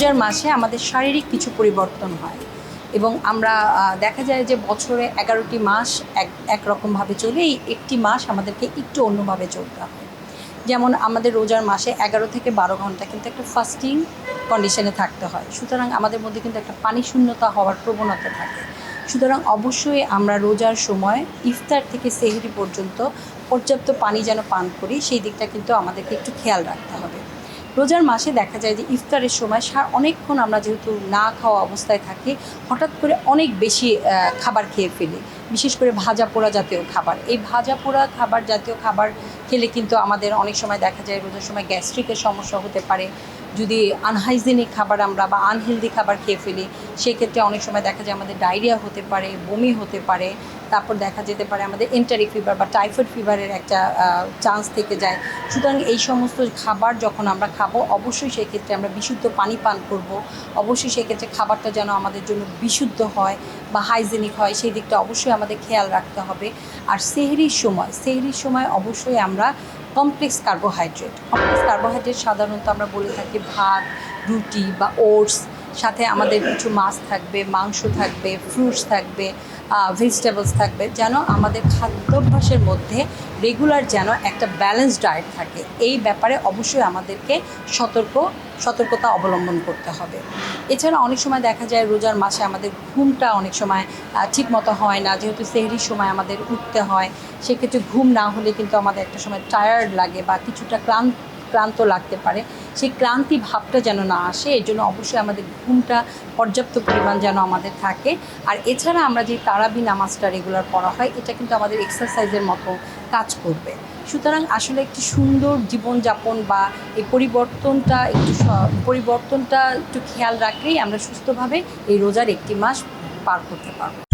রোজার মাসে আমাদের শারীরিক কিছু পরিবর্তন হয় এবং আমরা দেখা যায় যে বছরে 11টি মাস একরকমভাবে চলে, এই একটি মাস আমাদেরকে একটু অন্যভাবে চলতে হয়। যেমন আমাদের রোজার মাসে 11 থেকে 12 ঘন্টা কিন্তু একটা ফাস্টিং কন্ডিশনে থাকতে হয়, সুতরাং আমাদের মধ্যে কিন্তু একটা পানি শূন্যতা হওয়ার প্রবণতা থাকে। সুতরাং অবশ্যই আমরা রোজার সময় ইফতার থেকে সেহরি পর্যন্ত পর্যাপ্ত পানি যেন পান করি, সেই দিকটা কিন্তু আমাদেরকে একটু খেয়াল রাখতে হবে। রোজার মাসে দেখা যায় যে ইফতারের সময় অনেকক্ষণ আমরা যেহেতু না খাওয়া অবস্থায় থাকি, হঠাৎ করে অনেক বেশি খাবার খেয়ে ফেলি, বিশেষ করে ভাজা পোড়া জাতীয় খাবার। এই ভাজা পোড়া খাবার জাতীয় খাবার খেলে কিন্তু আমাদের অনেক সময় দেখা যায় রোজার সময় গ্যাস্ট্রিকের সমস্যা হতে পারে। যদি আনহাইজেনিক খাবার আমরা বা আনহেলদি খাবার খেয়ে ফেলি, সেক্ষেত্রে অনেক সময় দেখা যায় আমাদের ডায়রিয়া হতে পারে, বমি হতে পারে, তারপর দেখা যেতে পারে আমাদের এন্টারিক ফিভার বা টাইফয়েড ফিভারের একটা চান্স থেকে যায়। সুতরাং এই সমস্ত খাবার যখন আমরা খাবো, অবশ্যই সেক্ষেত্রে আমরা বিশুদ্ধ পানি পান করব। অবশ্যই সেক্ষেত্রে খাবারটা যেন আমাদের জন্য বিশুদ্ধ হয় বা হাইজেনিক হয়, সেই দিকটা অবশ্যই আমাদের খেয়াল রাখতে হবে। আর সেহরির সময় অবশ্যই আমরা কমপ্লেক্স কার্বোহাইড্রেট সাধারণত আমরা বলে থাকি ভাত, রুটি বা ওটস, সাথে আমাদের কিছু মাছ থাকবে, মাংস থাকবে, ফ্রুটস থাকবে, ভেজিটেবলস থাকবে, যেন আমাদের খাদ্যাভ্যাসের মধ্যে রেগুলার যেন একটা ব্যালেন্সড ডায়েট থাকে। এই ব্যাপারে অবশ্যই আমাদেরকে সতর্কতা অবলম্বন করতে হবে। এছাড়া অনেক সময় দেখা যায় রোজার মাসে আমাদের ঘুমটা অনেক সময় ঠিকমতো হয় না, যেহেতু সেহরির সময় আমাদের উঠতে হয়। সেক্ষেত্রে ঘুম না হলে কিন্তু আমাদের একটা সময় টায়ার্ড লাগে বা কিছুটা ক্লান্ত লাগতে পারে। সেই ক্লান্তি ভাবটা যেন না আসে, এর জন্য অবশ্যই আমাদের ঘুমটা পর্যাপ্ত পরিমাণ যেন আমাদের থাকে। আর এছাড়া আমরা যে তারাবি নামাজটা রেগুলার পড়া হয়, এটা কিন্তু আমাদের এক্সারসাইজের মতো কাজ করবে। সুতরাং আসলে একটি সুন্দর জীবনযাপন বা এই পরিবর্তনটা একটু খেয়াল রাখলেই আমরা সুস্থভাবে এই রোজার একটি মাস পার করতে পারবো।